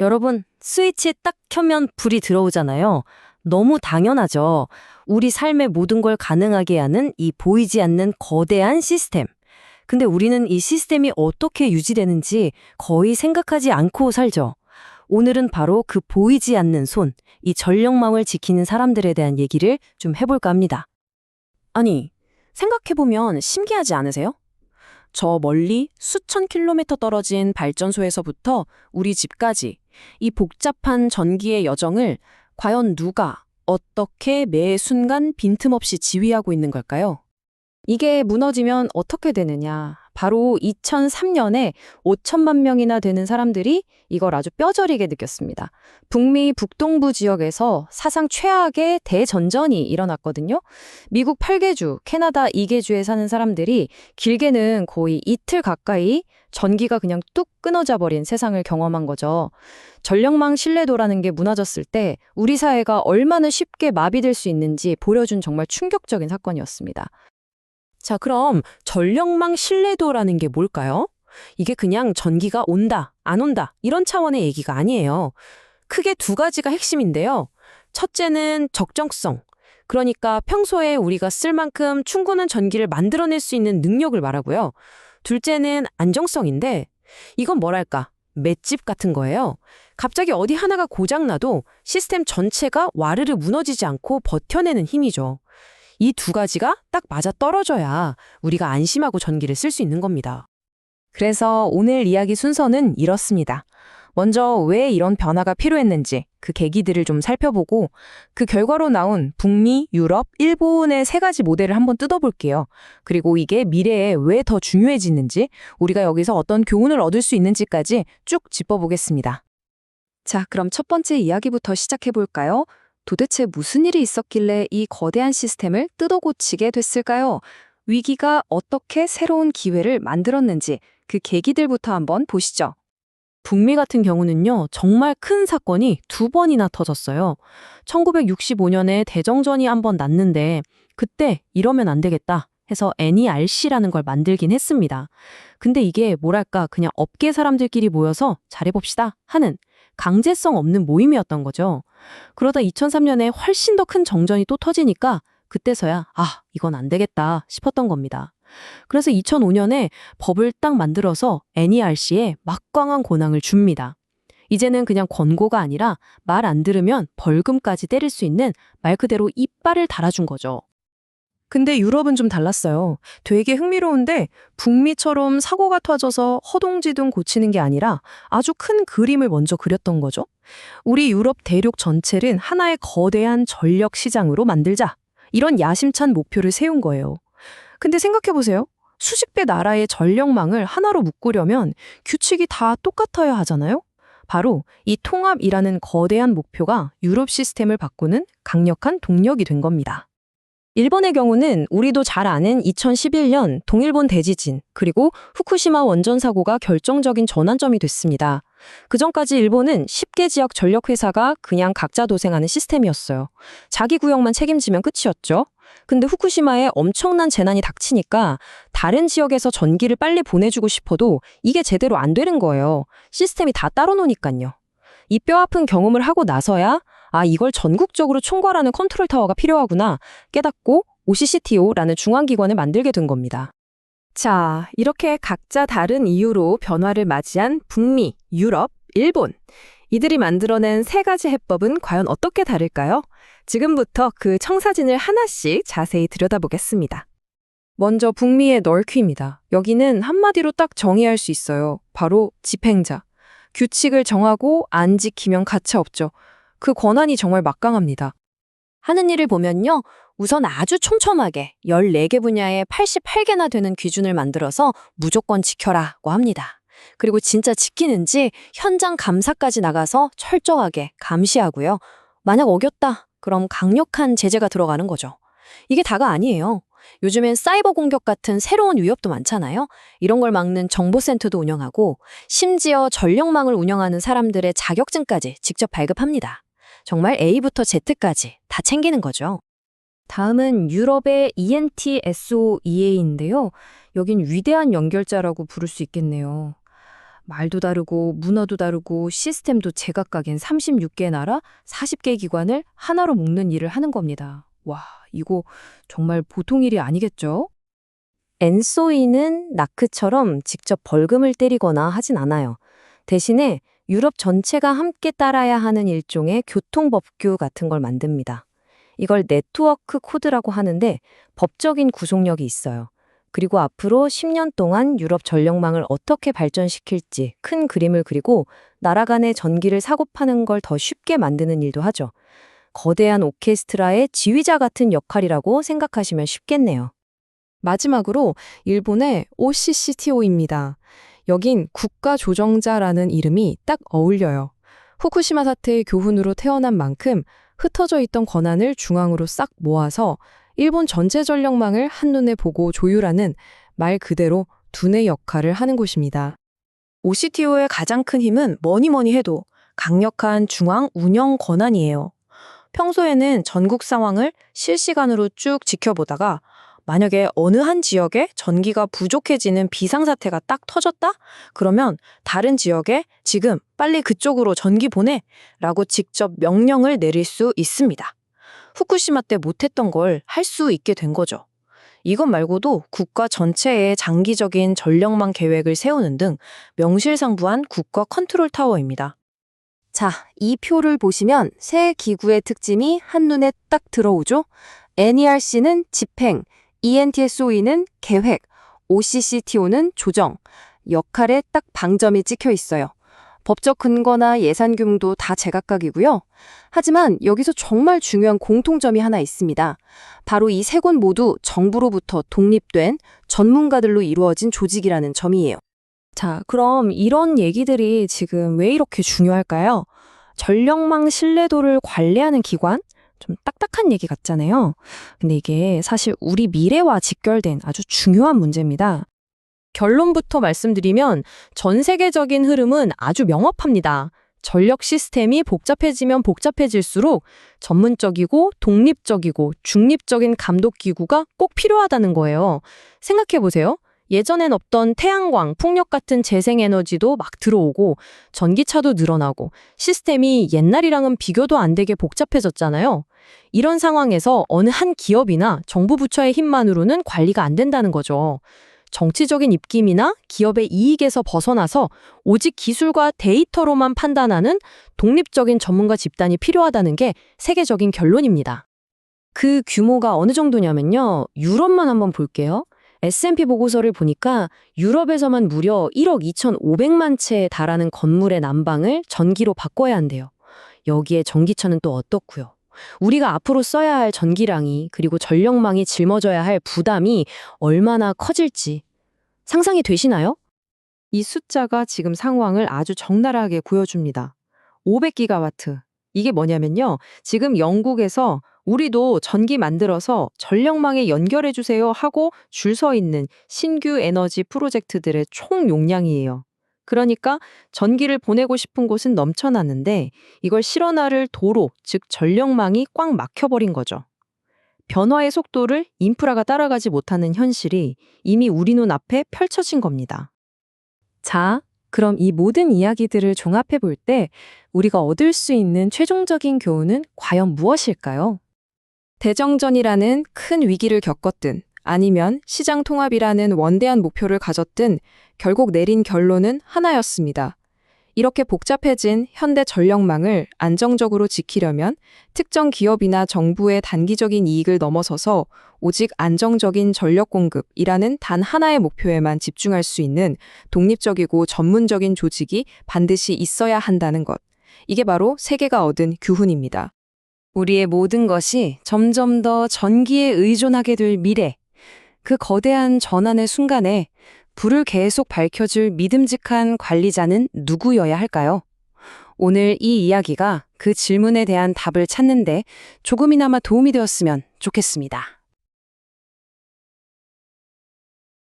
여러분, 스위치 딱 켜면 불이 들어오잖아요. 너무 당연하죠. 우리 삶의 모든 걸 가능하게 하는 이 보이지 않는 거대한 시스템. 근데 우리는 이 시스템이 어떻게 유지되는지 거의 생각하지 않고 살죠. 오늘은 바로 그 보이지 않는 손, 이 전력망을 지키는 사람들에 대한 얘기를 좀 해볼까 합니다. 아니, 생각해보면 신기하지 않으세요? 저 멀리 수천 킬로미터 떨어진 발전소에서부터 우리 집까지 이 복잡한 전기의 여정을 과연 누가, 어떻게 매 순간 빈틈없이 지휘하고 있는 걸까요? 이게 무너지면 어떻게 되느냐. 바로 2003년에 5천만 명이나 되는 사람들이 이걸 아주 뼈저리게 느꼈습니다. 북미 북동부 지역에서 사상 최악의 대전전이 일어났거든요. 미국 8개주, 캐나다 2개주에 사는 사람들이 길게는 거의 이틀 가까이 전기가 그냥 뚝 끊어져 버린 세상을 경험한 거죠. 전력망 신뢰도라는 게 무너졌을 때 우리 사회가 얼마나 쉽게 마비될 수 있는지 보여준 정말 충격적인 사건이었습니다. 자, 그럼 전력망 신뢰도라는 게 뭘까요? 이게 그냥 전기가 온다, 안 온다 이런 차원의 얘기가 아니에요. 크게 두 가지가 핵심인데요. 첫째는 적정성. 그러니까 평소에 우리가 쓸 만큼 충분한 전기를 만들어낼 수 있는 능력을 말하고요. 둘째는 안정성인데 이건 뭐랄까, 맷집 같은 거예요. 갑자기 어디 하나가 고장나도 시스템 전체가 와르르 무너지지 않고 버텨내는 힘이죠. 이 두 가지가 딱 맞아 떨어져야 우리가 안심하고 전기를 쓸 수 있는 겁니다. 그래서 오늘 이야기 순서는 이렇습니다. 먼저 왜 이런 변화가 필요했는지 그 계기들을 좀 살펴보고 그 결과로 나온 북미, 유럽, 일본의 세 가지 모델을 한번 뜯어볼게요. 그리고 이게 미래에 왜 더 중요해지는지, 우리가 여기서 어떤 교훈을 얻을 수 있는지까지 쭉 짚어보겠습니다. 자, 그럼 첫 번째 이야기부터 시작해볼까요? 도대체 무슨 일이 있었길래 이 거대한 시스템을 뜯어고치게 됐을까요? 위기가 어떻게 새로운 기회를 만들었는지 그 계기들부터 한번 보시죠. 북미 같은 경우는요, 정말 큰 사건이 두 번이나 터졌어요. 1965년에 대정전이 한번 났는데 그때 이러면 안 되겠다 해서 NERC라는 걸 만들긴 했습니다. 근데 이게 뭐랄까, 그냥 업계 사람들끼리 모여서 잘해봅시다 하는 강제성 없는 모임이었던 거죠. 그러다 2003년에 훨씬 더 큰 정전이 또 터지니까 그때서야 이건 안 되겠다 싶었던 겁니다. 그래서 2005년에 법을 딱 만들어서 NERC에 막강한 권한을 줍니다. 이제는 그냥 권고가 아니라 말 안 들으면 벌금까지 때릴 수 있는 말 그대로 이빨을 달아준 거죠. 근데 유럽은 좀 달랐어요. 되게 흥미로운데 북미처럼 사고가 터져서 허둥지둥 고치는 게 아니라 아주 큰 그림을 먼저 그렸던 거죠. 우리 유럽 대륙 전체를 하나의 거대한 전력 시장으로 만들자. 이런 야심찬 목표를 세운 거예요. 근데 생각해보세요. 수십 개 나라의 전력망을 하나로 묶으려면 규칙이 다 똑같아야 하잖아요? 바로 이 통합이라는 거대한 목표가 유럽 시스템을 바꾸는 강력한 동력이 된 겁니다. 일본의 경우는 우리도 잘 아는 2011년 동일본 대지진, 그리고 후쿠시마 원전 사고가 결정적인 전환점이 됐습니다. 그전까지 일본은 10개 지역 전력회사가 그냥 각자 도생하는 시스템이었어요. 자기 구역만 책임지면 끝이었죠. 근데 후쿠시마에 엄청난 재난이 닥치니까 다른 지역에서 전기를 빨리 보내주고 싶어도 이게 제대로 안 되는 거예요. 시스템이 다 따로 노니까요. 이 뼈아픈 경험을 하고 나서야 이걸 전국적으로 총괄하는 컨트롤 타워가 필요하구나 깨닫고 OCCTO라는 중앙기관을 만들게 된 겁니다. 자, 이렇게 각자 다른 이유로 변화를 맞이한 북미, 유럽, 일본. 이들이 만들어낸 세 가지 해법은 과연 어떻게 다를까요? 지금부터 그 청사진을 하나씩 자세히 들여다보겠습니다. 먼저 북미의 널퀴입니다. 여기는 한마디로 딱 정의할 수 있어요. 바로 집행자. 규칙을 정하고 안 지키면 가차없죠. 그 권한이 정말 막강합니다. 하는 일을 보면요. 우선 아주 촘촘하게 14개 분야에 88개나 되는 기준을 만들어서 무조건 지켜라고 합니다. 그리고 진짜 지키는지 현장 감사까지 나가서 철저하게 감시하고요. 만약 어겼다, 그럼 강력한 제재가 들어가는 거죠. 이게 다가 아니에요. 요즘엔 사이버 공격 같은 새로운 위협도 많잖아요. 이런 걸 막는 정보센터도 운영하고 심지어 전력망을 운영하는 사람들의 자격증까지 직접 발급합니다. 정말 A부터 Z까지 다 챙기는 거죠. 다음은 유럽의 ENTSO-EA인데요. 여긴 위대한 연결자라고 부를 수 있겠네요. 말도 다르고 문화도 다르고 시스템도 제각각인 36개 나라 40개 기관을 하나로 묶는 일을 하는 겁니다. 와, 이거 정말 보통 일이 아니겠죠? 엔소이는 나크처럼 직접 벌금을 때리거나 하진 않아요. 대신에 유럽 전체가 함께 따라야 하는 일종의 교통법규 같은 걸 만듭니다. 이걸 네트워크 코드라고 하는데 법적인 구속력이 있어요. 그리고 앞으로 10년 동안 유럽 전력망을 어떻게 발전시킬지 큰 그림을 그리고 나라 간의 전기를 사고 파는 걸 더 쉽게 만드는 일도 하죠. 거대한 오케스트라의 지휘자 같은 역할이라고 생각하시면 쉽겠네요. 마지막으로 일본의 OCCTO입니다. 여긴 국가조정자라는 이름이 딱 어울려요. 후쿠시마 사태의 교훈으로 태어난 만큼 흩어져 있던 권한을 중앙으로 싹 모아서 일본 전체 전력망을 한눈에 보고 조율하는 말 그대로 두뇌 역할을 하는 곳입니다. OCTO의 가장 큰 힘은 뭐니 해도 강력한 중앙 운영 권한이에요. 평소에는 전국 상황을 실시간으로 쭉 지켜보다가 만약에 어느 한 지역에 전기가 부족해지는 비상사태가 딱 터졌다? 그러면 다른 지역에 지금 빨리 그쪽으로 전기 보내! 라고 직접 명령을 내릴 수 있습니다. 후쿠시마 때 못했던 걸 할 수 있게 된 거죠. 이것 말고도 국가 전체의 장기적인 전력망 계획을 세우는 등 명실상부한 국가 컨트롤 타워입니다. 자, 이 표를 보시면 세 기구의 특징이 한눈에 딱 들어오죠? NERC는 집행, ENTSOE는 계획, OCCTO는 조정, 역할에 딱 방점이 찍혀 있어요. 법적 근거나 예산 규모도 다 제각각이고요. 하지만 여기서 정말 중요한 공통점이 하나 있습니다. 바로 이 세 곳 모두 정부로부터 독립된 전문가들로 이루어진 조직이라는 점이에요. 자, 그럼 이런 얘기들이 지금 왜 이렇게 중요할까요? 전력망 신뢰도를 관리하는 기관? 좀 딱딱한 얘기 같잖아요. 근데 이게 사실 우리 미래와 직결된 아주 중요한 문제입니다. 결론부터 말씀드리면 전 세계적인 흐름은 아주 명확합니다. 전력 시스템이 복잡해지면 복잡해질수록 전문적이고 독립적이고 중립적인 감독 기구가 꼭 필요하다는 거예요. 생각해 보세요. 예전엔 없던 태양광, 풍력 같은 재생에너지도 막 들어오고 전기차도 늘어나고 시스템이 옛날이랑은 비교도 안 되게 복잡해졌잖아요. 이런 상황에서 어느 한 기업이나 정부 부처의 힘만으로는 관리가 안 된다는 거죠. 정치적인 입김이나 기업의 이익에서 벗어나서 오직 기술과 데이터로만 판단하는 독립적인 전문가 집단이 필요하다는 게 세계적인 결론입니다. 그 규모가 어느 정도냐면요. 유럽만 한번 볼게요. S&P 보고서를 보니까 유럽에서만 무려 1억 2,500만 채에 달하는 건물의 난방을 전기로 바꿔야 한대요. 여기에 전기차는 또 어떻고요? 우리가 앞으로 써야 할 전기량이 그리고 전력망이 짊어져야 할 부담이 얼마나 커질지 상상이 되시나요? 이 숫자가 지금 상황을 아주 적나라하게 보여줍니다. 500기가와트. 이게 뭐냐면요. 지금 영국에서 우리도 전기 만들어서 전력망에 연결해 주세요 하고 줄 서 있는 신규 에너지 프로젝트들의 총 용량이에요. 그러니까 전기를 보내고 싶은 곳은 넘쳐나는데 이걸 실어나를 도로, 즉 전력망이 꽉 막혀버린 거죠. 변화의 속도를 인프라가 따라가지 못하는 현실이 이미 우리 눈앞에 펼쳐진 겁니다. 자, 그럼 이 모든 이야기들을 종합해 볼 때 우리가 얻을 수 있는 최종적인 교훈은 과연 무엇일까요? 대정전이라는 큰 위기를 겪었든 아니면 시장 통합이라는 원대한 목표를 가졌든 결국 내린 결론은 하나였습니다. 이렇게 복잡해진 현대 전력망을 안정적으로 지키려면 특정 기업이나 정부의 단기적인 이익을 넘어서서 오직 안정적인 전력 공급이라는 단 하나의 목표에만 집중할 수 있는 독립적이고 전문적인 조직이 반드시 있어야 한다는 것. 이게 바로 세계가 얻은 교훈입니다. 우리의 모든 것이 점점 더 전기에 의존하게 될 미래. 그 거대한 전환의 순간에 불을 계속 밝혀줄 믿음직한 관리자는 누구여야 할까요? 오늘 이 이야기가 그 질문에 대한 답을 찾는데 조금이나마 도움이 되었으면 좋겠습니다.